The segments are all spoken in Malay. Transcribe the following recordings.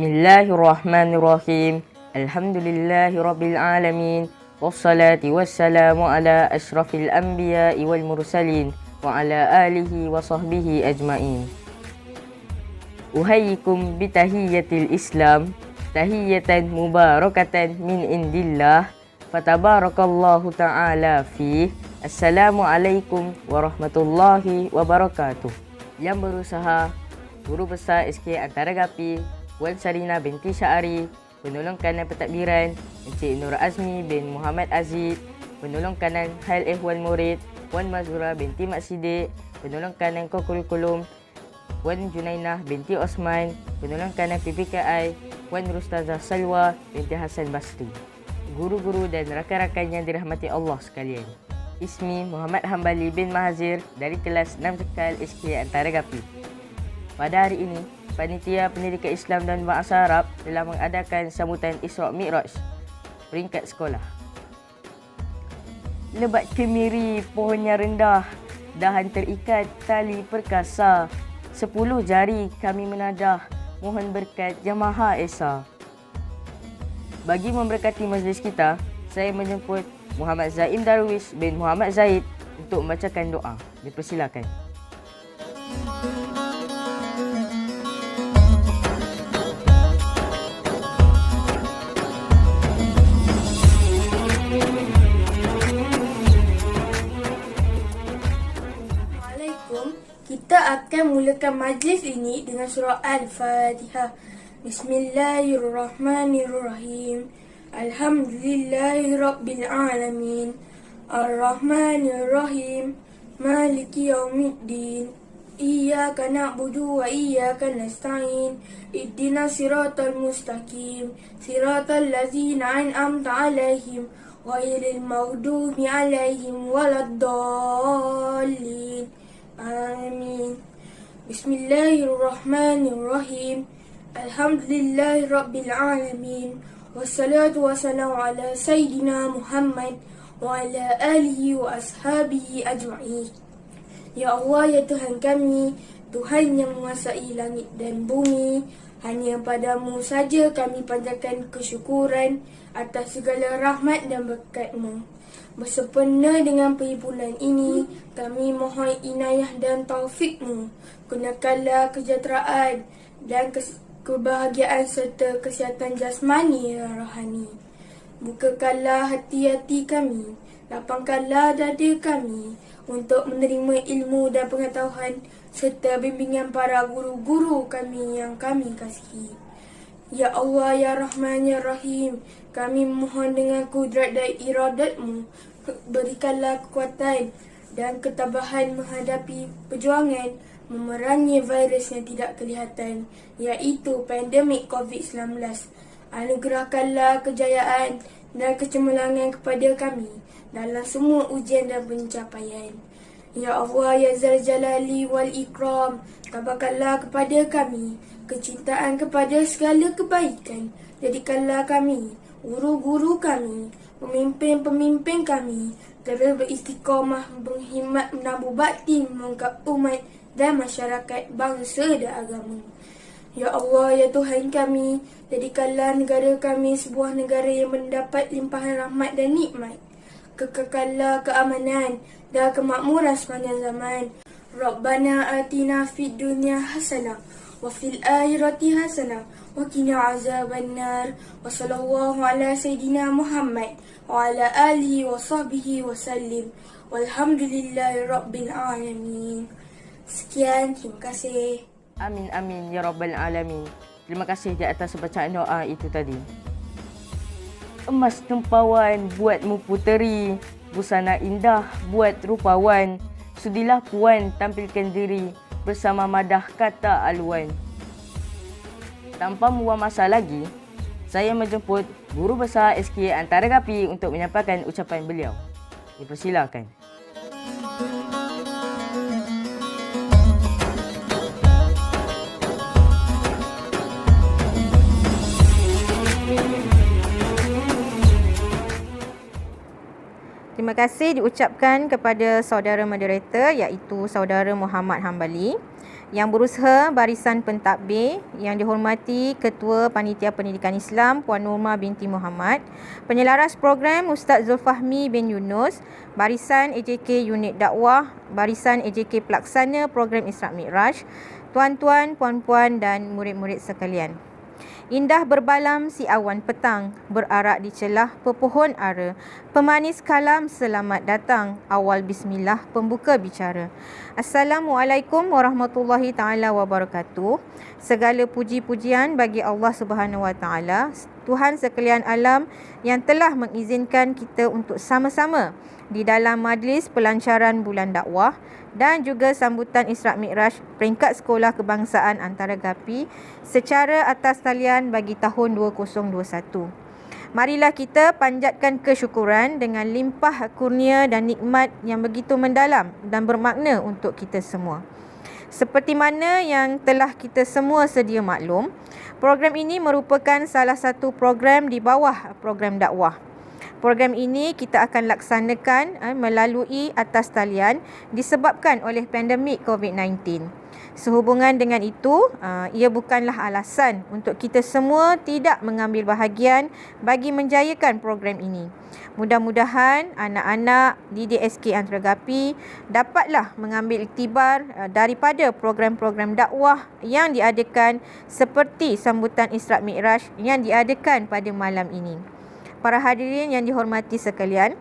Bismillahirrahmanirrahim. Alhamdulillahirabbil alamin. Wassalatu wassalamu ala asyrafil anbiya'i wal mursalin wa ala alihi wa sahbihi ajma'in. Uhayyikum bitahiyyatil Islam, tahiyatan mubarakatan min indillah. Fatabarakallahu ta'ala fi. Assalamualaikum warahmatullahi wabarakatuh. Yang berusaha Guru Besar SK Antara Gapi Wan Sarina binti Syari, Penolong Kanan Pentadbiran Encik Nur Azmi bin Muhammad Aziz, Penolong Kanan Hal Ehwal Murid Wan Mazura binti Mak Sidik, Penolong Kanan Kokurikulum Wan Junainah binti Osman, Penolong Kanan PPKI Wan Rustazah Salwa binti Hasan Basri. Guru-guru dan rakan-rakan yang dirahmati Allah sekalian. Ismi Muhammad Hambali bin Mahazir dari kelas 6 Cekal SK Antara Gapi. Pada hari ini, Panitia Pendidikan Islam dan Bahasa Arab telah mengadakan sambutan Isra' Mi'raj peringkat sekolah. Lebat kemiri pohonnya rendah, dahan terikat tali perkasa. 10 jari kami menadah, mohon berkat Yang Maha Esa. Bagi memberkati majlis kita, saya menjemput Muhammad Zaim Darwish bin Muhammad Zaid untuk membacakan doa. Dipersilakan. Kita akan mulakan majlis ini dengan surah Al-Fatihah. Bismillahirrahmanirrahim. Alhamdulillahirabbil alamin. Ar-Rahmanirrahim. Maliki yaumiddin. Iyyaka na'budu wa iyyaka nasta'in. Ihdinas siratal mustaqim. Siratal ladzina an'amta 'alaihim ghairil maghdubi 'alaihim waladdallin. Amin. Bismillahirrahmanirrahim. Alhamdulillahirabbil alamin. Wassalatu wassalamu ala sayyidina Muhammad wa ala alihi wa ashabihi ajma'in. Ya Allah, ya Tuhan kami, Tuhan yang menguasai langit dan bumi, hanya padamu saja kami panjatkan kesyukuran atas segala rahmat dan berkat-Mu. Bersempena dengan perhimpunan ini, kami mohon inayah dan taufik-Mu. Gunakanlah kesejahteraan dan kebahagiaan serta kesihatan jasmani dan rohani. Bukakanlah hati-hati kami, lapangkanlah dada kami untuk menerima ilmu dan pengetahuan serta bimbingan para guru-guru kami yang kami kasihi. Ya Allah, ya Rahman, ya Rahim, kami mohon dengan kudrat dan iradat-Mu, berikanlah kekuatan dan ketabahan menghadapi perjuangan memerangi virus yang tidak kelihatan, iaitu pandemik COVID-19. Anugerahkanlah kejayaan dan kecemerlangan kepada kami dalam semua ujian dan pencapaian. Ya Allah, ya Zal Jalali wal Ikram, tabarkanlah kepada kami kecintaan kepada segala kebaikan. Jadikanlah kami, guru-guru kami, pemimpin-pemimpin kami terus beristiqamah, berkhidmat, menabur bakti, mengangkat umat dan masyarakat bangsa dan agama. Ya Allah, ya Tuhan kami, jadikanlah negara kami sebuah negara yang mendapat limpahan rahmat dan nikmat. Kekalkanlah keamanan dan kemakmuran sepanjang zaman. Rabbana atina fid dunya hasanah wa fil akhirati hasanah wa qina azabannar. Wa sallallahu ala sayyidina Muhammad wa ala alihi wa sahbihi wa sallim. Walhamdulillahi rabbil alamin. Sekian, terima kasih. Amin amin ya rabbal alamin. Terima kasih di atas bacaan doa itu tadi. Emas tempawan buatmu puteri, busana indah buat rupawan. Sudilah puan tampilkan diri bersama madah kata aluan. Tanpa membuang masa lagi, saya menjemput Guru Besar SK Antara Gapi untuk menyampaikan ucapan beliau. Dipersilakan. Terima kasih diucapkan kepada saudara moderator iaitu saudara Muhammad Hambali yang berusaha barisan pentadbir, yang dihormati Ketua Panitia Pendidikan Islam Puan Nurma binti Muhammad, penyelaras program Ustaz Zulfahmi bin Yunus, barisan AJK Unit Dakwah, barisan AJK Pelaksana Program Isra Mi'raj, tuan-tuan, puan-puan dan murid-murid sekalian. Indah berbalam si awan petang, berarak di celah pepohon ara. Pemanis kalam selamat datang, awal bismillah pembuka bicara. Assalamualaikum warahmatullahi ta'ala wabarakatuh. Segala puji-pujian bagi Allah Subhanahu wa ta'ala, Tuhan sekalian alam yang telah mengizinkan kita untuk sama-sama di dalam majlis pelancaran bulan dakwah dan juga sambutan Isra Mi'raj peringkat Sekolah Kebangsaan Antara Gapi secara atas talian bagi tahun 2021. Marilah kita panjatkan kesyukuran dengan limpah kurnia dan nikmat yang begitu mendalam dan bermakna untuk kita semua. Seperti mana yang telah kita semua sedia maklum, program ini merupakan salah satu program di bawah program dakwah. Program ini kita akan laksanakan melalui atas talian disebabkan oleh pandemik COVID-19. Sehubungan dengan itu, ia bukanlah alasan untuk kita semua tidak mengambil bahagian bagi menjayakan program ini. Mudah-mudahan anak-anak di DSK Antara Gapi dapatlah mengambil iktibar daripada program-program dakwah yang diadakan seperti sambutan Isra Mi'raj yang diadakan pada malam ini. Para hadirin yang dihormati sekalian,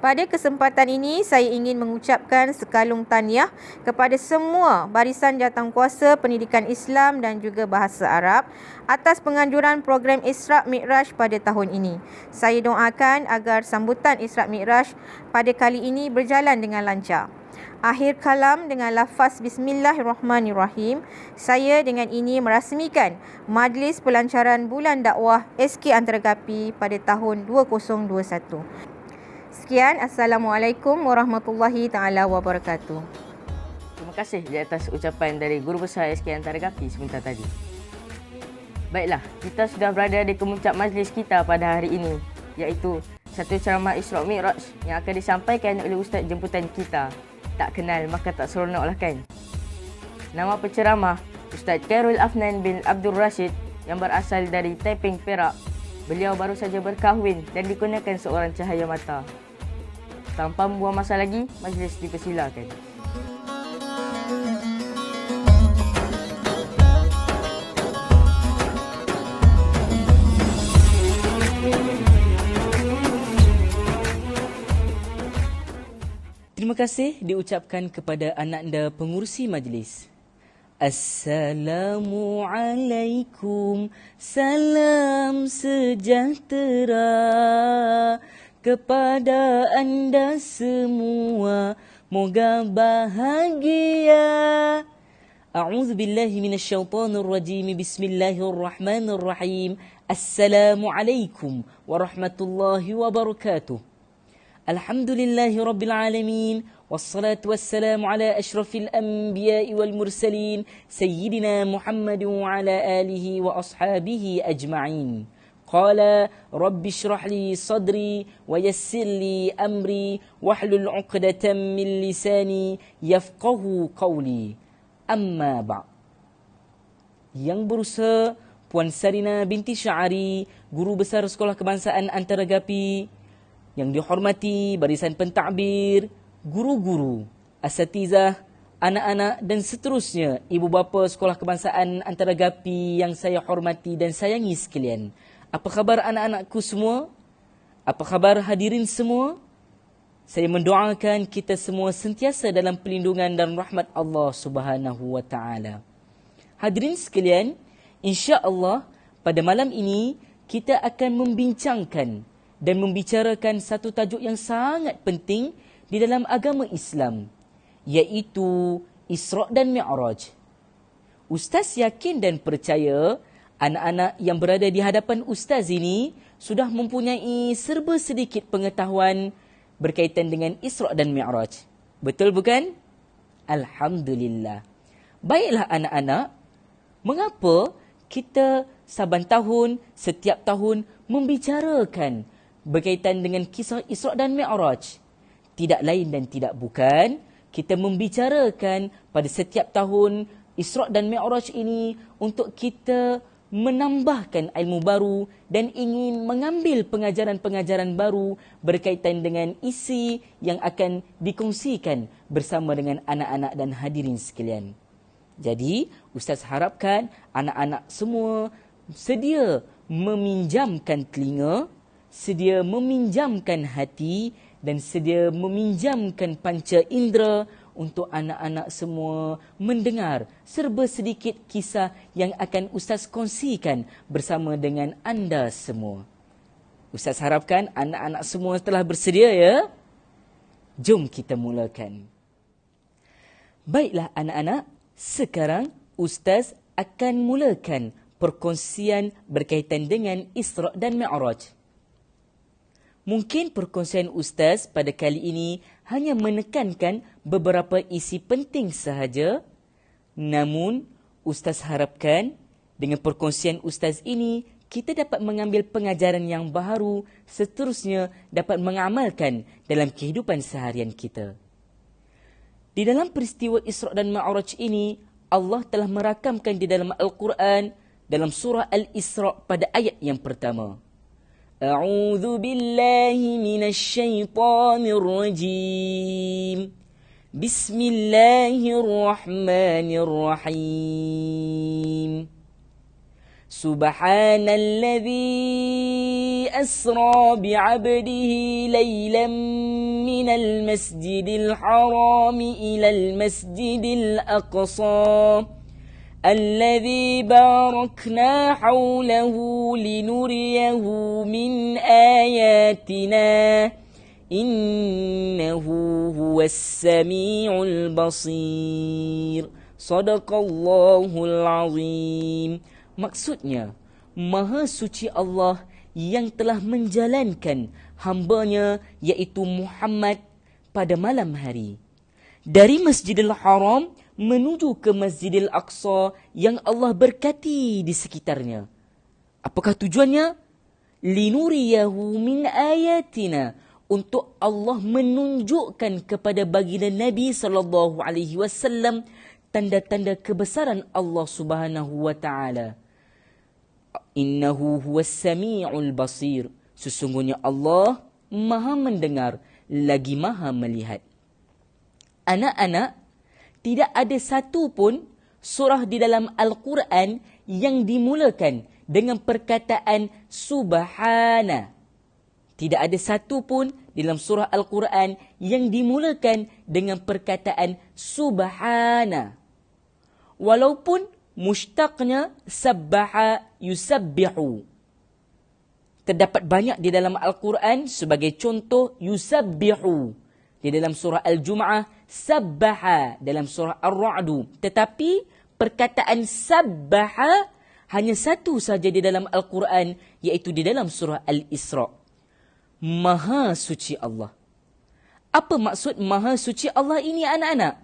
pada kesempatan ini saya ingin mengucapkan sekalung tahniah kepada semua barisan jawatankuasa pendidikan Islam dan juga bahasa Arab atas penganjuran program Isra Mi'raj pada tahun ini. Saya doakan agar sambutan Isra Mi'raj pada kali ini berjalan dengan lancar. Akhir kalam dengan lafaz Bismillahirrahmanirrahim, saya dengan ini merasmikan Majlis Pelancaran Bulan Dakwah SK Antara Gapi pada tahun 2021. Sekian, Assalamualaikum warahmatullahi ta'ala wabarakatuh. Terima kasih di atas ucapan dari Guru Besar SK Antara Gapi sebentar tadi. Baiklah, kita sudah berada di kemuncak majlis kita pada hari ini, iaitu satu ceramah Isra Mi'raj yang akan disampaikan oleh Ustaz jemputan kita. Tak kenal maka tak seronok lah kan? Nama penceramah Ustaz Khairul Afnan bin Abdul Rashid yang berasal dari Taiping, Perak. Beliau baru saja berkahwin dan dikurniakan seorang cahaya mata. Tanpa membuang masa lagi, majlis dipersilakan. Terima kasih diucapkan kepada anak anda pengurusi majlis. Assalamualaikum, salam sejahtera kepada anda semua, moga bahagia. A'udzubillahi minasyaitonirrajim. Bismillahirrahmanirrahim. Assalamualaikum warahmatullahi wabarakatuh. Alhamdulillahi Rabbil Alamin. Wassalatu wassalamu ala ashrafil anbiya'i wal mursalin Sayyidina Muhammad wa ala alihi wa ashabihi ajma'in. Qala Rabbi shrah li sadri wa yassir li amri wahlul 'uqdatam min lisani yafqahu qawli. Amma ba'. Yang berusaha Puan Sarina binti Sya'ari, Guru Besar Sekolah Kebangsaan Antara Gapi. Yang dihormati barisan pentadbir, guru-guru, asatizah, anak-anak dan seterusnya, ibu bapa Sekolah Kebangsaan Antara Gapi yang saya hormati dan sayangi sekalian. Apa khabar anak-anakku semua? Apa khabar hadirin semua? Saya mendoakan kita semua sentiasa dalam perlindungan dan rahmat Allah Subhanahu wa taala. Hadirin sekalian, insya-Allah pada malam ini kita akan membincangkan dan membicarakan satu tajuk yang sangat penting di dalam agama Islam, iaitu Isra' dan Mi'raj. Ustaz yakin dan percaya anak-anak yang berada di hadapan Ustaz ini sudah mempunyai serba sedikit pengetahuan berkaitan dengan Isra' dan Mi'raj. Betul bukan? Alhamdulillah. Baiklah anak-anak, mengapa kita saban tahun, setiap tahun membicarakan berkaitan dengan kisah Isra' dan Mi'raj. Tidak lain dan tidak bukan, kita membicarakan pada setiap tahun Isra' dan Mi'raj ini untuk kita menambahkan ilmu baru dan ingin mengambil pengajaran-pengajaran baru berkaitan dengan isi yang akan dikongsikan bersama dengan anak-anak dan hadirin sekalian. Jadi, Ustaz harapkan anak-anak semua sedia meminjamkan telinga, sedia meminjamkan hati dan sedia meminjamkan panca indera untuk anak-anak semua mendengar serba sedikit kisah yang akan Ustaz kongsikan bersama dengan anda semua. Ustaz harapkan anak-anak semua telah bersedia ya? Jom kita mulakan. Baiklah anak-anak, sekarang Ustaz akan mulakan perkongsian berkaitan dengan Isra' dan Mi'raj. Mungkin perkongsian Ustaz pada kali ini hanya menekankan beberapa isi penting sahaja. Namun, Ustaz harapkan dengan perkongsian Ustaz ini, kita dapat mengambil pengajaran yang baharu, seterusnya dapat mengamalkan dalam kehidupan seharian kita. Di dalam peristiwa Isra' dan Mi'raj ini, Allah telah merakamkan di dalam Al-Quran, dalam surah Al-Isra' pada ayat yang pertama. أعوذ بالله من الشيطان الرجيم بسم الله الرحمن الرحيم سبحان الذي أسرى بعبده ليلا من المسجد الحرام إلى المسجد الأقصى الذي باركنا حوله لنريه من آياتنا إنه هو السميع البصير صدق الله العظيم. Maksudnya, Maha Suci Allah yang telah menjalankan hambanya iaitu Muhammad pada malam hari dari Masjidil Haram menuju ke Masjidil Aqsa yang Allah berkati di sekitarnya. Apakah tujuannya? Linuriyahu min ayatina, untuk Allah menunjukkan kepada baginda Nabi SAW tanda-tanda kebesaran Allah Subhanahu wa taala. Innahu huwas sami'ul basir. Sesungguhnya Allah Maha mendengar lagi Maha melihat. Anak-anak, tidak ada satu pun surah di dalam Al-Quran yang dimulakan dengan perkataan subhana. Tidak ada satu pun di dalam surah Al-Quran yang dimulakan dengan perkataan subhana. Walaupun mushtaqnya sabbaha yusabbihu. Terdapat banyak di dalam Al-Quran sebagai contoh yusabbihu. Di dalam surah Al-Jum'ah, sabbaha dalam surah Ar-Ra'du. Tetapi perkataan sabbaha hanya satu saja di dalam Al-Quran, iaitu di dalam surah Al-Isra'. Maha Suci Allah. Apa maksud Maha Suci Allah ini anak-anak?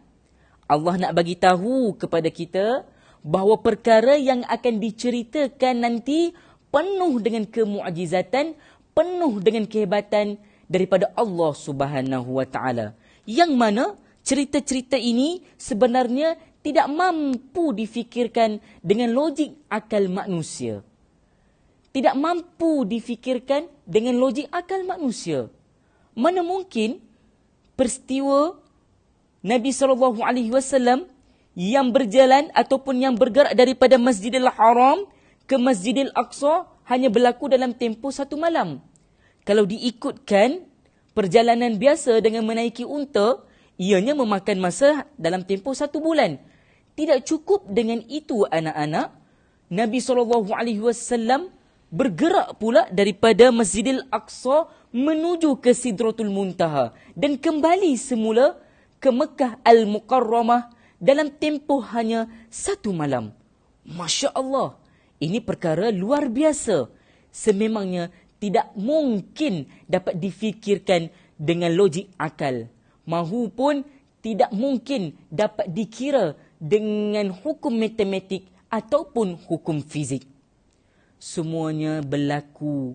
Allah nak bagi tahu kepada kita bahawa perkara yang akan diceritakan nanti penuh dengan kemu'jizatan, penuh dengan kehebatan daripada Allah Subhanahu wa taala. Yang mana cerita-cerita ini sebenarnya tidak mampu difikirkan dengan logik akal manusia. Tidak mampu difikirkan dengan logik akal manusia. Mana mungkin peristiwa Nabi SAW yang berjalan ataupun yang bergerak daripada Masjidil Haram ke Masjidil Aqsa hanya berlaku dalam tempoh satu malam. Kalau diikutkan perjalanan biasa dengan menaiki unta, ianya memakan masa dalam tempoh 1 bulan. Tidak cukup dengan itu anak-anak, Nabi SAW bergerak pula daripada Masjidil Aqsa menuju ke Sidratul Muntaha dan kembali semula ke Mekah Al-Mukarramah dalam tempoh hanya 1 malam. Masya Allah, ini perkara luar biasa. Sememangnya tidak mungkin dapat difikirkan dengan logik akal. Mahupun tidak mungkin dapat dikira dengan hukum matematik ataupun hukum fizik. Semuanya berlaku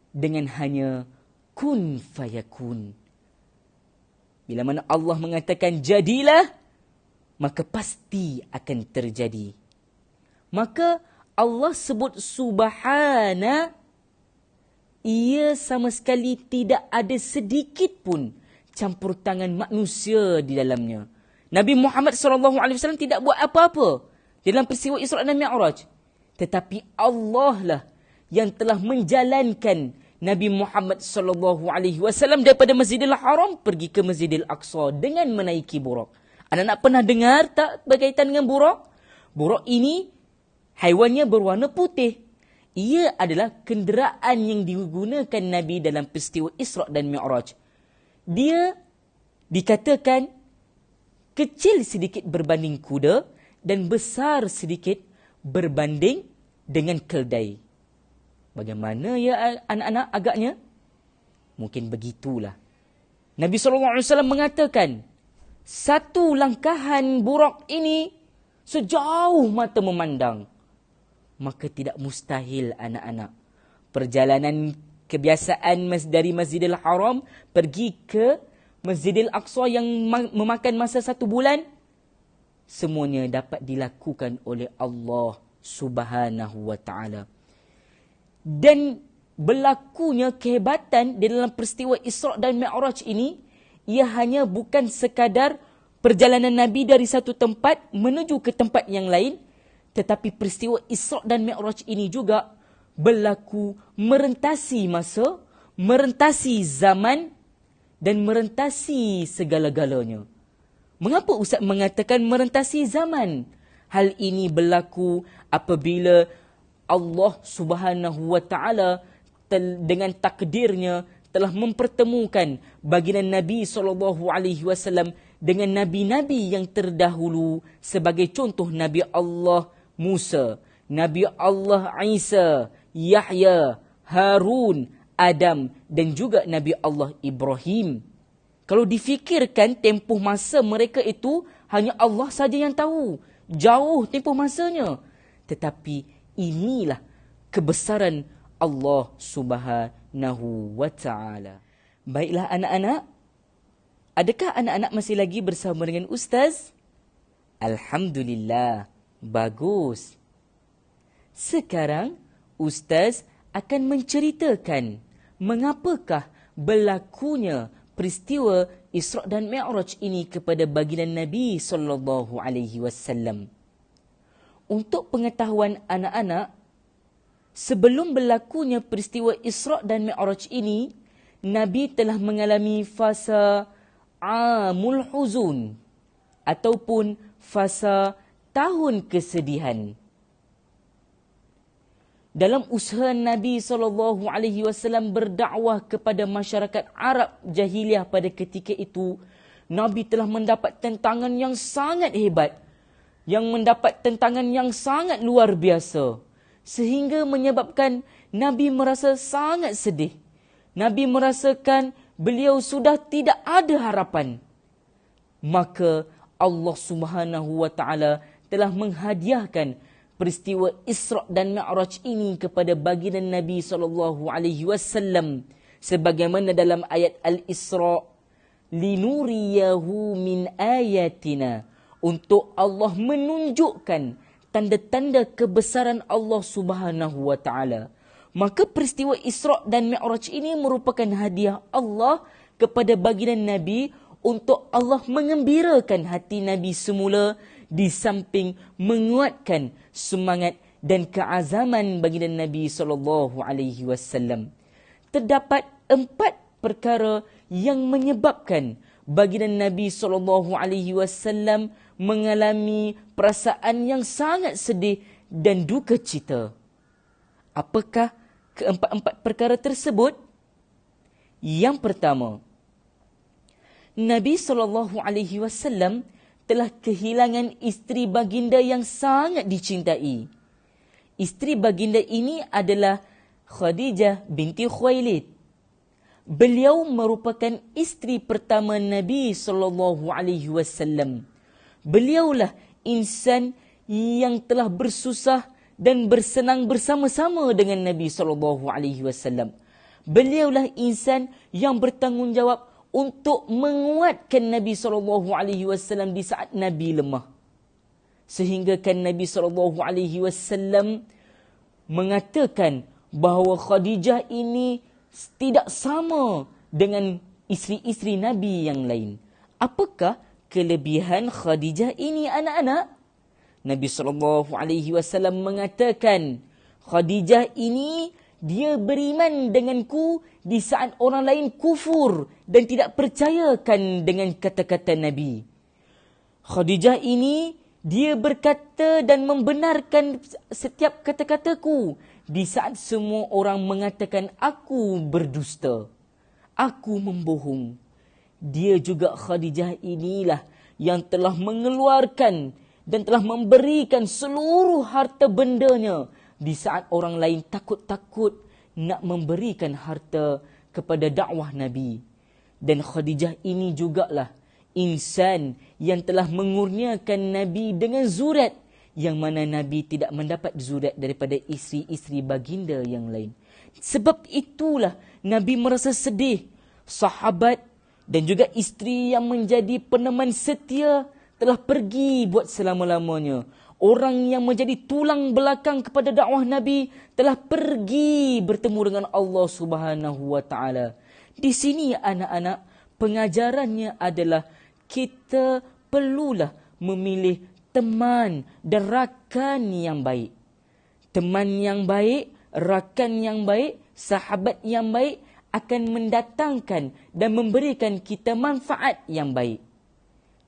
dengan hanya kun fayakun. Bila mana Allah mengatakan jadilah, maka pasti akan terjadi. Maka Allah sebut subhana, ia sama sekali tidak ada sedikit pun campur tangan manusia di dalamnya. Nabi Muhammad SAW tidak buat apa-apa dalam peristiwa Isra' dan Mi'raj. Tetapi Allah lah yang telah menjalankan Nabi Muhammad SAW daripada Masjidil Haram pergi ke Masjidil Aqsa dengan menaiki burak. Anak-anak pernah dengar tak berkaitan dengan burak? Burak ini haiwannya berwarna putih. Ia adalah kenderaan yang digunakan Nabi dalam peristiwa Isra' dan Mi'raj. Dia dikatakan kecil sedikit berbanding kuda dan besar sedikit berbanding dengan keldai. Bagaimana ya anak-anak agaknya? Mungkin begitulah. Nabi SAW mengatakan, satu langkahan burak ini sejauh mata memandang. Maka tidak mustahil anak-anak. Perjalanan kebiasaan dari Masjidil Haram pergi ke Masjidil Aqsa yang memakan masa 1 bulan, semuanya dapat dilakukan oleh Allah Subhanahu wa ta'ala. Dan berlakunya kehebatan di dalam peristiwa Isra' dan Mi'raj ini, ia hanya bukan sekadar perjalanan Nabi dari satu tempat menuju ke tempat yang lain, tetapi peristiwa Isra' dan Mi'raj ini juga berlaku merentasi masa, merentasi zaman dan merentasi segala-galanya. Mengapa Ustaz mengatakan merentasi zaman? Hal ini berlaku apabila Allah Subhanahu wa ta'ala dengan takdirnya telah mempertemukan baginda Nabi SAW dengan nabi-nabi yang terdahulu, sebagai contoh Nabi Allah Musa, Nabi Allah Isa, Yahya, Harun, Adam dan juga Nabi Allah Ibrahim. Kalau difikirkan tempoh masa mereka itu hanya Allah saja yang tahu. Jauh tempoh masanya. Tetapi inilah kebesaran Allah Subhanahu wa ta'ala. Baiklah anak-anak. Adakah anak-anak masih lagi bersama dengan Ustaz? Alhamdulillah. Bagus. Sekarang Ustaz akan menceritakan mengapakah berlakunya peristiwa Isra' dan Mi'raj ini kepada baginda Nabi SAW. Untuk pengetahuan anak-anak, sebelum berlakunya peristiwa Isra' dan Mi'raj ini, Nabi telah mengalami fasa Amul Huzun ataupun fasa tahun kesedihan. Dalam usaha Nabi SAW berdakwah kepada masyarakat Arab jahiliah pada ketika itu, Nabi telah mendapat tentangan yang sangat hebat, yang mendapat tentangan yang sangat luar biasa, sehingga menyebabkan Nabi merasa sangat sedih. Nabi merasakan beliau sudah tidak ada harapan. Maka Allah Subhanahu wa ta'ala telah menghadiahkan peristiwa Isra' dan Mi'raj ini kepada baginda Nabi SAW, sebagaimana dalam ayat Al-Isra', linuriyahu min ayatina, untuk Allah menunjukkan tanda-tanda kebesaran Allah Subhanahu wa ta'ala. Maka peristiwa Isra' dan Mi'raj ini merupakan hadiah Allah kepada baginda Nabi untuk Allah mengembirakan hati Nabi semula, di samping menguatkan semangat dan keazaman baginda Nabi SAW. Terdapat 4 perkara yang menyebabkan baginda Nabi SAW mengalami perasaan yang sangat sedih dan duka cita. Apakah keempat-empat perkara tersebut? Yang pertama, Nabi SAW telah kehilangan isteri baginda yang sangat dicintai. Isteri baginda ini adalah Khadijah binti Khuwailid. Beliau merupakan isteri pertama Nabi SAW. Beliaulah insan yang telah bersusah dan bersenang bersama-sama dengan Nabi SAW. Beliaulah insan yang bertanggungjawab untuk menguatkan Nabi SAW di saat Nabi lemah. Sehingga kan Nabi SAW mengatakan bahawa Khadijah ini tidak sama dengan isteri-isteri Nabi yang lain. Apakah kelebihan Khadijah ini, anak-anak? Nabi SAW mengatakan, Khadijah ini dia beriman denganku di saat orang lain kufur dan tidak percayakan dengan kata-kata Nabi. Khadijah ini dia berkata dan membenarkan setiap kata-kataku di saat semua orang mengatakan aku berdusta, aku membohong. Dia juga Khadijah inilah yang telah mengeluarkan dan telah memberikan seluruh harta bendanya di saat orang lain takut-takut nak memberikan harta kepada dakwah Nabi. Dan Khadijah ini jugalah insan yang telah mengurniakan Nabi dengan zurat, yang mana Nabi tidak mendapat zurat daripada isteri-isteri baginda yang lain. Sebab itulah Nabi merasa sedih. Sahabat dan juga isteri yang menjadi peneman setia telah pergi buat selama-lamanya. Orang yang menjadi tulang belakang kepada dakwah Nabi telah pergi bertemu dengan Allah Subhanahu wa taala. Di sini anak-anak, pengajarannya adalah kita perlulah memilih teman dan rakan yang baik. Teman yang baik, rakan yang baik, sahabat yang baik akan mendatangkan dan memberikan kita manfaat yang baik.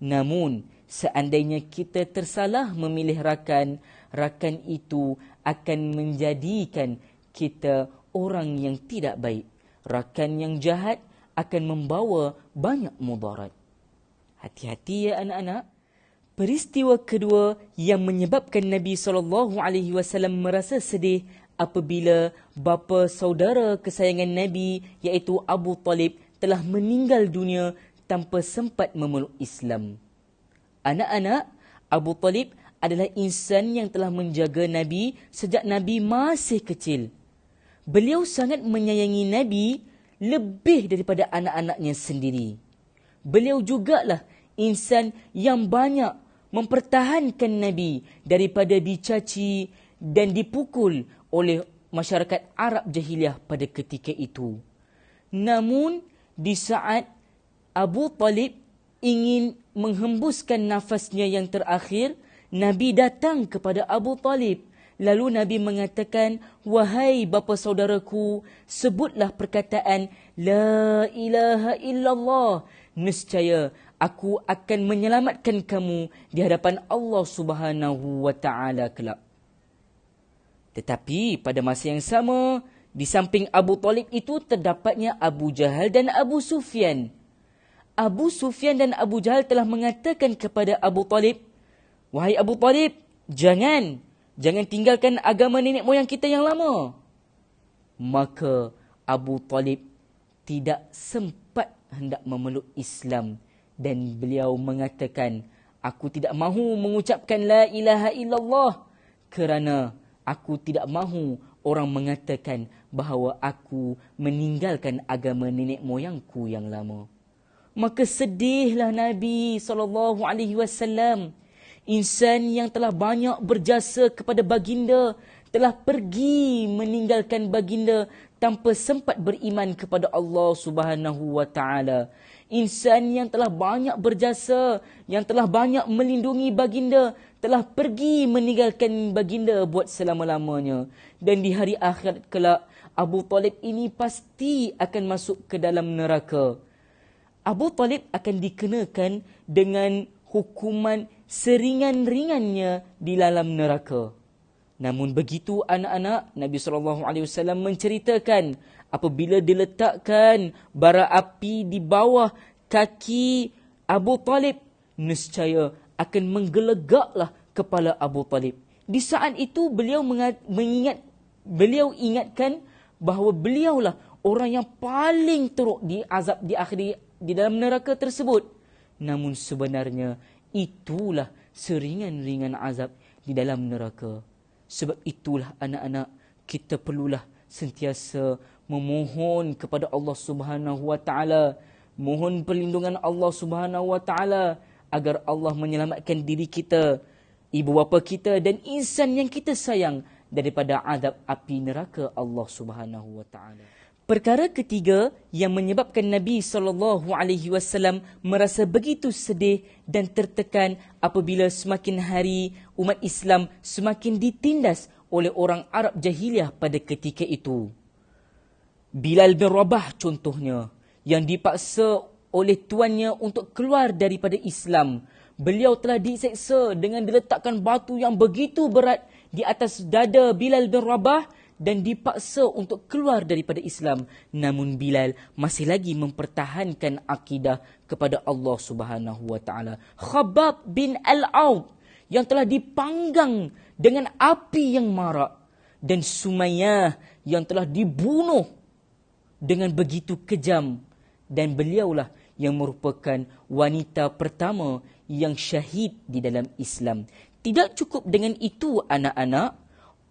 Namun, seandainya kita tersalah memilih rakan, rakan itu akan menjadikan kita orang yang tidak baik. Rakan yang jahat akan membawa banyak mudarat. Hati-hati ya anak-anak. Peristiwa kedua yang menyebabkan Nabi SAW merasa sedih apabila bapa saudara kesayangan Nabi iaitu Abu Talib telah meninggal dunia tanpa sempat memeluk Islam. Anak-anak, Abu Talib adalah insan yang telah menjaga Nabi sejak Nabi masih kecil. Beliau sangat menyayangi Nabi lebih daripada anak-anaknya sendiri. Beliau jugalah insan yang banyak mempertahankan Nabi daripada dicaci dan dipukul oleh masyarakat Arab jahiliah pada ketika itu. Namun, di saat Abu Talib ingin menghembuskan nafasnya yang terakhir, Nabi datang kepada Abu Talib. Lalu Nabi mengatakan, wahai bapa saudaraku, sebutlah perkataan La ilaha illallah. Nescaya aku akan menyelamatkan kamu di hadapan Allah Subhanahu wa taala kelak. Tetapi pada masa yang sama, di samping Abu Talib itu terdapatnya Abu Jahal dan Abu Sufyan. Abu Sufyan dan Abu Jahal telah mengatakan kepada Abu Talib, wahai Abu Talib, jangan tinggalkan agama nenek moyang kita yang lama. Maka Abu Talib tidak sempat hendak memeluk Islam dan beliau mengatakan, aku tidak mahu mengucapkan la ilaha illallah kerana aku tidak mahu orang mengatakan bahawa aku meninggalkan agama nenek moyangku yang lama. Maka sedihlah Nabi SAW. Insan yang telah banyak berjasa kepada baginda telah pergi meninggalkan baginda tanpa sempat beriman kepada Allah Subhanahu wa taala. Insan yang telah banyak berjasa, yang telah banyak melindungi baginda telah pergi meninggalkan baginda buat selama-lamanya. Dan di hari akhirat kelak, Abu Talib ini pasti akan masuk ke dalam neraka. Abu Talib akan dikenakan dengan hukuman seringan-ringannya di dalam neraka. Namun begitu anak-anak, Nabi SAW menceritakan apabila diletakkan bara api di bawah kaki Abu Talib, nescaya akan menggelegaklah kepala Abu Talib. Di saat itu beliau ingatkan bahawa beliaulah orang yang paling teruk diazab di dalam neraka tersebut. Namun sebenarnya itulah seringan-ringan azab di dalam neraka. Sebab itulah anak-anak, kita perlulah sentiasa memohon kepada Allah Subhanahu wa taala, mohon perlindungan Allah Subhanahu wa taala agar Allah menyelamatkan diri kita, ibu bapa kita dan insan yang kita sayang daripada azab api neraka Allah Subhanahu wa taala. Perkara ketiga yang menyebabkan Nabi SAW merasa begitu sedih dan tertekan apabila semakin hari umat Islam semakin ditindas oleh orang Arab jahiliah pada ketika itu. Bilal bin Rabah contohnya, yang dipaksa oleh tuannya untuk keluar daripada Islam. Beliau telah diseksa dengan diletakkan batu yang begitu berat di atas dada Bilal bin Rabah dan dipaksa untuk keluar daripada Islam. Namun Bilal masih lagi mempertahankan akidah kepada Allah Subhanahu wa taala. Khabbab bin Al-Aud yang telah dipanggang dengan api yang marak, dan Sumayyah yang telah dibunuh dengan begitu kejam, dan beliaulah yang merupakan wanita pertama yang syahid di dalam Islam. Tidak cukup dengan itu anak-anak,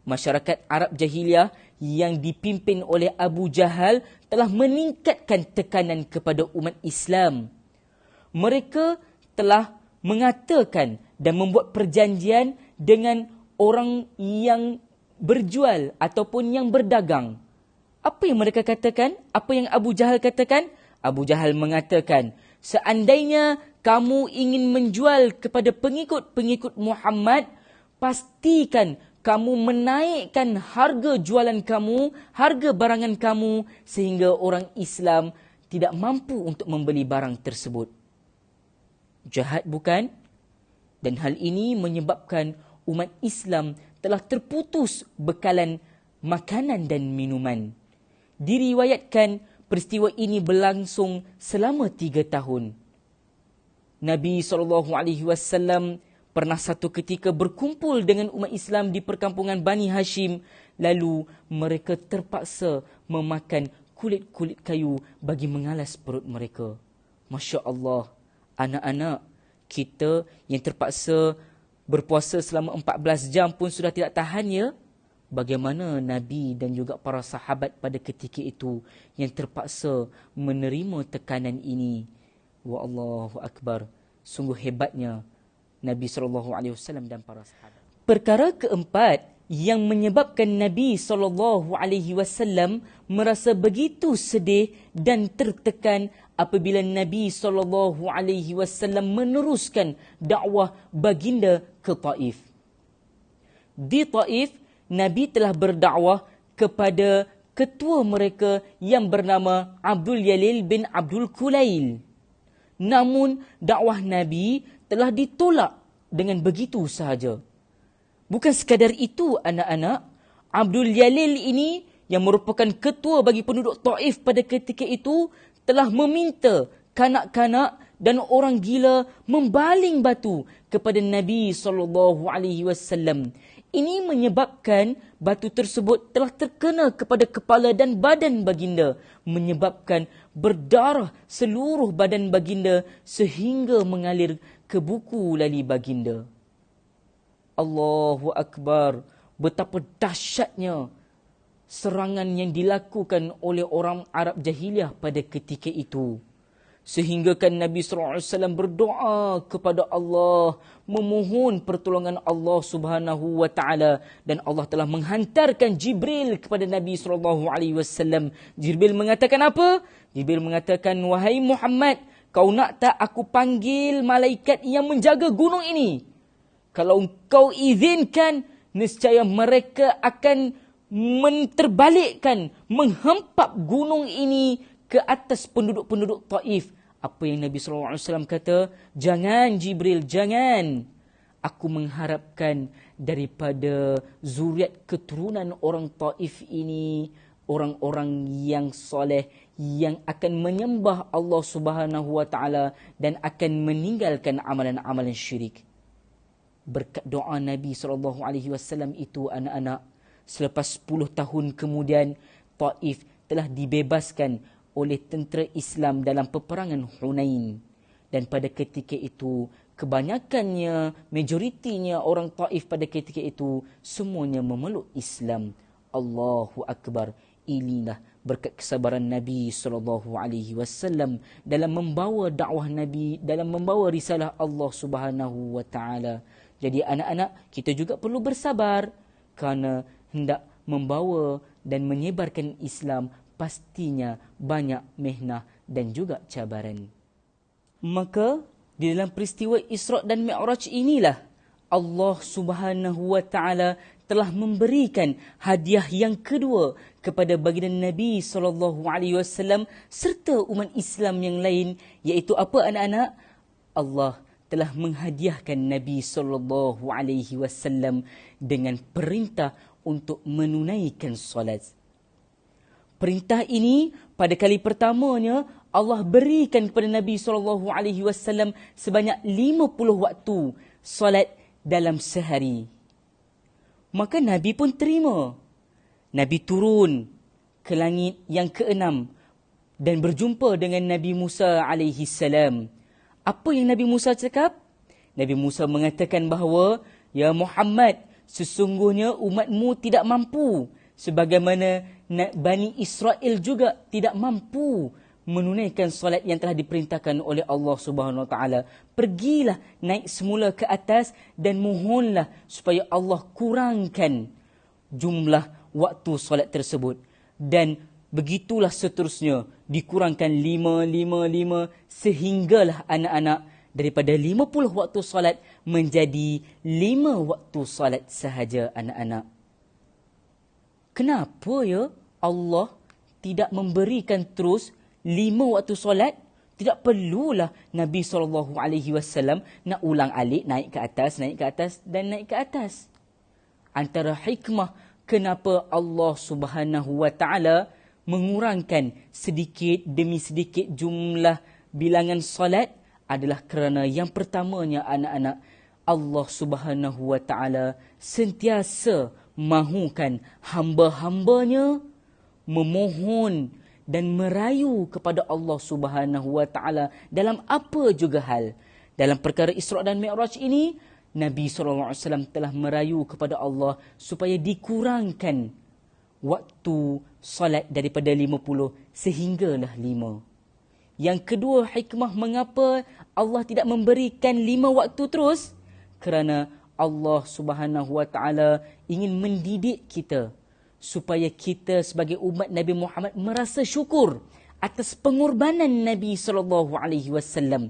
masyarakat Arab jahiliah yang dipimpin oleh Abu Jahal telah meningkatkan tekanan kepada umat Islam. Mereka telah mengatakan dan membuat perjanjian dengan orang yang berjual ataupun yang berdagang. Apa yang mereka katakan? Apa yang Abu Jahal katakan? Abu Jahal mengatakan, seandainya kamu ingin menjual kepada pengikut-pengikut Muhammad, pastikan kamu menaikkan harga jualan kamu, harga barangan kamu, sehingga orang Islam tidak mampu untuk membeli barang tersebut. Jahat bukan? Dan hal ini menyebabkan umat Islam telah terputus bekalan makanan dan minuman. Diriwayatkan peristiwa ini berlangsung selama 3 tahun. Nabi SAW pernah satu ketika berkumpul dengan umat Islam di perkampungan Bani Hashim, lalu mereka terpaksa memakan kulit-kulit kayu bagi mengalas perut mereka. Masya Allah, anak-anak kita yang terpaksa berpuasa selama 14 jam pun sudah tidak tahan ya. Bagaimana Nabi dan juga para sahabat pada ketika itu yang terpaksa menerima tekanan ini. Wa Allahu Akbar. Sungguh hebatnya Nabi SAW dan para sahabat. Perkara keempat yang menyebabkan Nabi SAW merasa begitu sedih dan tertekan apabila Nabi SAW meneruskan dakwah baginda ke Taif. Di Taif, Nabi telah berdakwah kepada ketua mereka yang bernama Abdul Yalil bin Abdul Kulail. Namun dakwah Nabi telah ditolak dengan begitu sahaja. Bukan sekadar itu anak-anak, Abdul Yalil ini yang merupakan ketua bagi penduduk Taif pada ketika itu telah meminta kanak-kanak dan orang gila membaling batu kepada Nabi SAW. Ini menyebabkan batu tersebut telah terkena kepada kepala dan badan baginda, menyebabkan berdarah seluruh badan baginda sehingga mengalir ke buku lali baginda. Allahu Akbar. Betapa dahsyatnya serangan yang dilakukan oleh orang Arab jahiliah pada ketika itu. Sehingga kan Nabi SAW berdoa kepada Allah, memohon pertolongan Allah Subhanahu wa taala, dan Allah telah menghantarkan Jibril kepada Nabi SAW. Jibril mengatakan apa? Jibril mengatakan, wahai Muhammad, kau nak tak aku panggil malaikat yang menjaga gunung ini? Kalau kau izinkan, nescaya mereka akan menterbalikkan, menghempap gunung ini ke atas penduduk-penduduk Taif. Apa yang Nabi SAW kata? Jangan Jibril, jangan. Aku mengharapkan daripada zuriat keturunan orang Taif ini, orang-orang yang soleh, yang akan menyembah Allah Subhanahu wa taala dan akan meninggalkan amalan-amalan syirik. Berkat doa Nabi SAW itu anak-anak, selepas 10 tahun kemudian, Taif telah dibebaskan oleh tentera Islam dalam peperangan Hunain. Dan pada ketika itu, kebanyakannya, majoritinya orang Taif pada ketika itu, semuanya memeluk Islam. Allahu Akbar. Inilah berkat kesabaran Nabi SAW dalam membawa dakwah Nabi, dalam membawa risalah Allah Subhanahu wa taala. Jadi anak-anak, kita juga perlu bersabar kerana hendak membawa dan menyebarkan Islam pastinya banyak mehnah dan juga cabaran. Maka di dalam peristiwa Isra' dan Mi'raj inilah Allah Subhanahu wa taala telah memberikan hadiah yang kedua kepada baginda Nabi SAW serta umat Islam yang lain, iaitu apa anak-anak? Allah telah menghadiahkan Nabi SAW dengan perintah untuk menunaikan solat. Perintah ini pada kali pertamanya Allah berikan kepada Nabi SAW sebanyak 50 waktu solat dalam sehari. Maka Nabi pun terima. Nabi turun ke langit yang ke-6 dan berjumpa dengan Nabi Musa alaihi salam. Apa yang Nabi Musa cakap? Nabi Musa mengatakan bahawa, "Ya Muhammad, sesungguhnya umatmu tidak mampu sebagaimana Bani Israel juga tidak mampu menunaikan solat yang telah diperintahkan oleh Allah Subhanahu Wa Taala. Pergilah naik semula ke atas dan mohonlah supaya Allah kurangkan jumlah waktu solat tersebut." Dan begitulah seterusnya, dikurangkan 5 sehinggalah anak-anak daripada 50 waktu solat menjadi 5 waktu solat sahaja anak-anak. Kenapa ya Allah tidak memberikan terus 5 waktu solat? Tidak perlulah Nabi SAW nak ulang-alik, naik ke atas dan naik ke atas. Antara hikmah kenapa Allah Subhanahu Wa Taala mengurangkan sedikit demi sedikit jumlah bilangan solat adalah kerana yang pertamanya anak-anak, Allah Subhanahu Wa Taala sentiasa mahukan hamba-hambanya memohon dan merayu kepada Allah Subhanahu Wa Taala dalam apa juga hal. Dalam perkara Isra' dan Mi'raj ini, Nabi SAW telah merayu kepada Allah supaya dikurangkan waktu solat daripada 50 sehinggalah 5. Yang kedua, hikmah mengapa Allah tidak memberikan 5 waktu terus? Kerana Allah Subhanahu Wa Taala ingin mendidik kita supaya kita sebagai umat Nabi Muhammad merasa syukur atas pengorbanan Nabi SAW.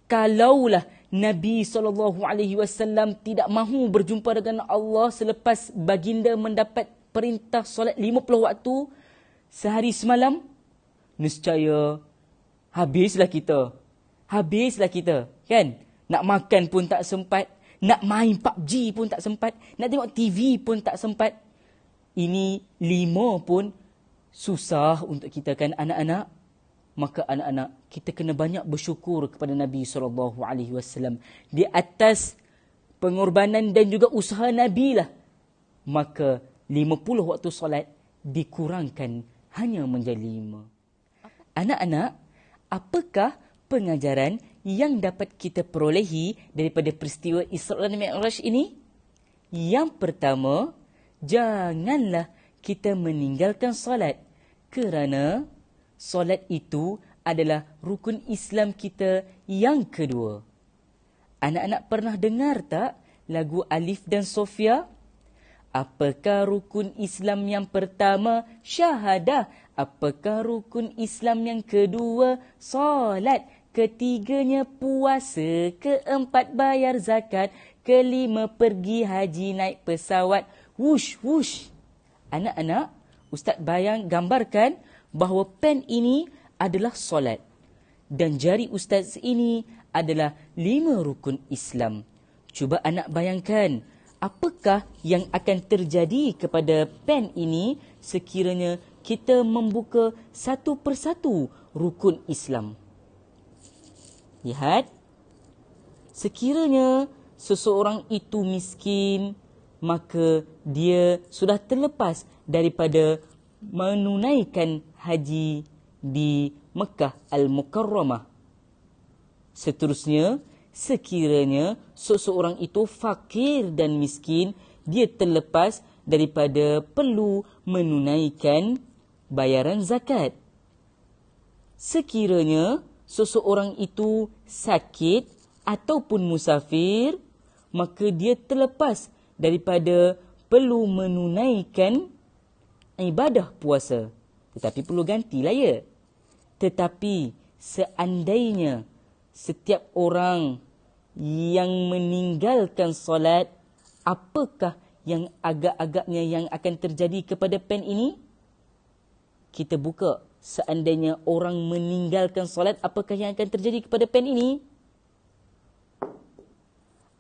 Kalaulah Nabi SAW tidak mahu berjumpa dengan Allah selepas baginda mendapat perintah solat 50 waktu sehari semalam, nescaya habislah kita, kan? Nak makan pun tak sempat, nak main PUBG pun tak sempat, nak tengok TV pun tak sempat. Ini 5 pun susah untuk kita, kan anak-anak? Maka anak-anak, kita kena banyak bersyukur kepada Nabi SAW. Di atas pengorbanan dan juga usaha Nabi lah, maka 50 waktu solat dikurangkan hanya menjadi 5. Anak-anak, apakah pengajaran yang dapat kita perolehi daripada peristiwa Isra' dan Mi'raj ini? Yang pertama, janganlah kita meninggalkan solat, kerana solat itu adalah rukun Islam kita yang kedua. Anak-anak pernah dengar tak lagu Alif dan Sofia? Apakah rukun Islam yang pertama? Syahadah. Apakah rukun Islam yang kedua? Solat. Ketiganya puasa. Keempat bayar zakat. Kelima pergi haji naik pesawat. Wush, wush. Anak-anak, Ustaz gambarkan bahawa pen ini adalah solat. Dan jari Ustaz ini adalah 5 rukun Islam. Cuba anak bayangkan, apakah yang akan terjadi kepada pen ini sekiranya kita membuka satu persatu rukun Islam? Lihat, sekiranya seseorang itu miskin, maka dia sudah terlepas daripada menunaikan haji di Mekah Al-Mukarramah. Seterusnya, sekiranya seseorang itu fakir dan miskin, dia terlepas daripada perlu menunaikan bayaran zakat. Sekiranya seseorang itu sakit ataupun musafir, maka dia terlepas daripada perlu menunaikan ibadah puasa. Tetapi perlu gantilah ya. Tetapi seandainya setiap orang yang meninggalkan solat, apakah yang agak-agaknya yang akan terjadi kepada pen ini? Kita buka. Seandainya orang meninggalkan solat, apakah yang akan terjadi kepada pen ini?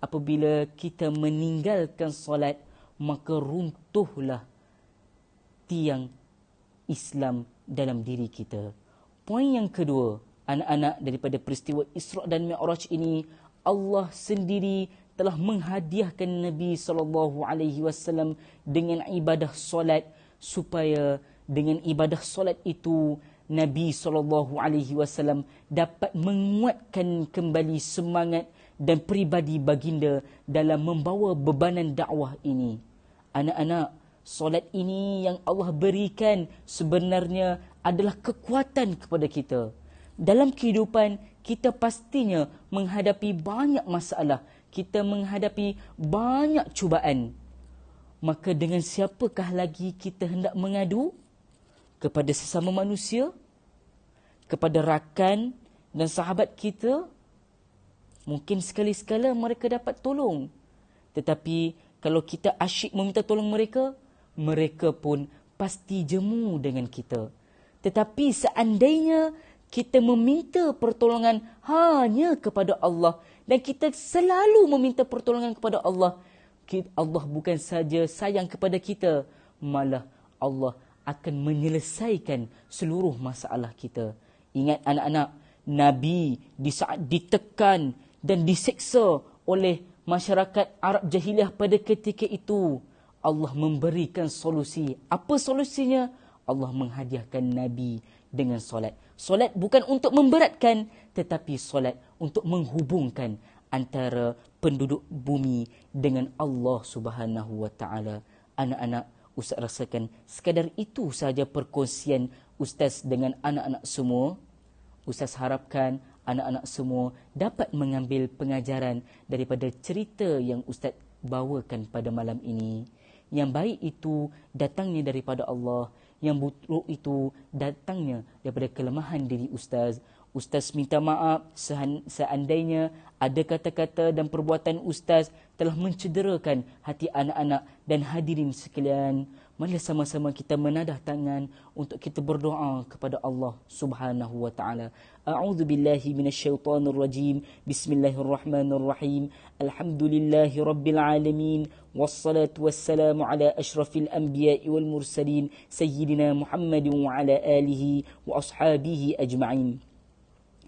Apabila kita meninggalkan solat, maka runtuhlah tiang Islam dalam diri kita. Poin yang kedua, anak-anak, daripada peristiwa Isra' dan Mi'raj ini, Allah sendiri telah menghadiahkan Nabi SAW dengan ibadah solat, supaya dengan ibadah solat itu Nabi SAW dapat menguatkan kembali semangat dan peribadi baginda dalam membawa bebanan dakwah ini. Anak-anak, solat ini yang Allah berikan sebenarnya adalah kekuatan kepada kita. Dalam kehidupan, kita pastinya menghadapi banyak masalah. Kita menghadapi banyak cubaan. Maka dengan siapakah lagi kita hendak mengadu? Kepada sesama manusia? Kepada rakan dan sahabat kita? Mungkin sekali-sekala mereka dapat tolong. Tetapi kalau kita asyik meminta tolong mereka, mereka pun pasti jemu dengan kita. Tetapi seandainya kita meminta pertolongan hanya kepada Allah, dan kita selalu meminta pertolongan kepada Allah, Allah bukan saja sayang kepada kita, malah Allah akan menyelesaikan seluruh masalah kita. Ingat anak-anak, Nabi di saat ditekan dan diseksa oleh masyarakat Arab Jahiliyah pada ketika itu, Allah memberikan solusi. Apa solusinya? Allah menghadiahkan Nabi dengan solat. Solat bukan untuk memberatkan, tetapi solat untuk menghubungkan antara penduduk bumi dengan Allah Subhanahu wa taala. Anak-anak, Ustaz rasakan sekadar itu sahaja perkongsian Ustaz dengan anak-anak semua. Ustaz harapkan anak-anak semua dapat mengambil pengajaran daripada cerita yang Ustaz bawakan pada malam ini. Yang baik itu datangnya daripada Allah, yang buruk itu datangnya daripada kelemahan diri Ustaz. Ustaz minta maaf seandainya ada kata-kata dan perbuatan Ustaz telah mencederakan hati anak-anak dan hadirin sekalian. Mari sama-sama kita menadah tangan untuk kita berdoa kepada Allah Subhanahu wa taala. A'udzu billahi minasyaitonir rajim. Bismillahirrahmanirrahim. Alhamdulillahirabbil alamin. Wassalatu wassalamu ala asyrafil anbiya'i wal mursalin sayyidina Muhammadin wa ala alihi wa ashabihi ajma'in.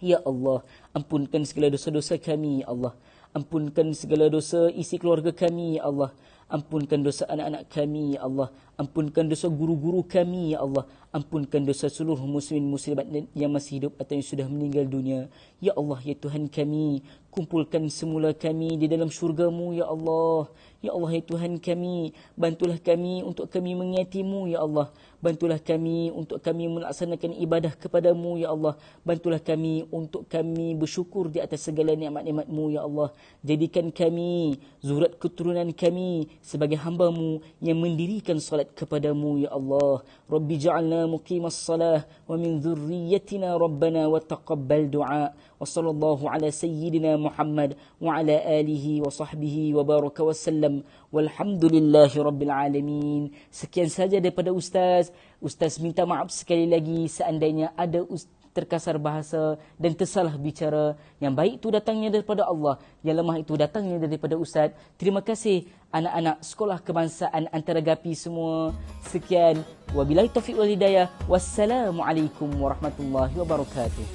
Ya Allah, ampunkan segala dosa-dosa kami, ya Allah. Ampunkan segala dosa isi keluarga kami, ya Allah. Ampunkan dosa anak-anak kami, ya Allah. Ampunkan dosa guru-guru kami, ya Allah. Ampunkan dosa seluruh muslimin muslimat yang masih hidup atau yang sudah meninggal dunia. Ya Allah, ya Tuhan kami, kumpulkan semula kami di dalam syurga-Mu, ya Allah. Ya Allah, ya Tuhan kami, bantulah kami untuk kami mengingati-Mu, ya Allah. Bantulah kami untuk kami melaksanakan ibadah kepada-Mu, ya Allah. Bantulah kami untuk kami bersyukur di atas segala nikmat-nikmat-Mu, ya Allah. Jadikan kami, zurat keturunan kami sebagai hamba-Mu yang mendirikan salat kepada-Mu, ya Allah. Rabbi ja'alna muqimas salah wa min dhurriyyatina rabbana wa taqabbal du'a. Wa sallallahu ala sayyidina Muhammad wa ala alihi wa sahbihi wa baraka wa sallam. Walhamdulillahi rabbil alamin. Sekian saja daripada Ustaz. Ustaz minta maaf sekali lagi seandainya ada terkasar bahasa dan tersalah bicara. Yang baik itu datangnya daripada Allah, yang lemah itu datangnya daripada Ustaz. Terima kasih anak-anak Sekolah Kebangsaan Antaragapi semua. Sekian, wabillahi taufiq wal hidayah. Wassalamualaikum warahmatullahi wabarakatuh.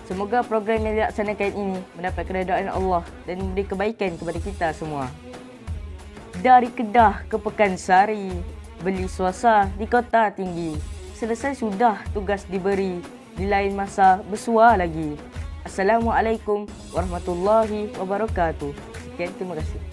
Semoga program yang dilaksanakan ini mendapat keredaan Allah dan memberi kebaikan kepada kita semua. Dari Kedah ke Pekansari, beli suasa di kota tinggi. Selesai sudah tugas diberi, di lain masa bersua lagi. Assalamualaikum warahmatullahi wabarakatuh. Sekian, terima kasih.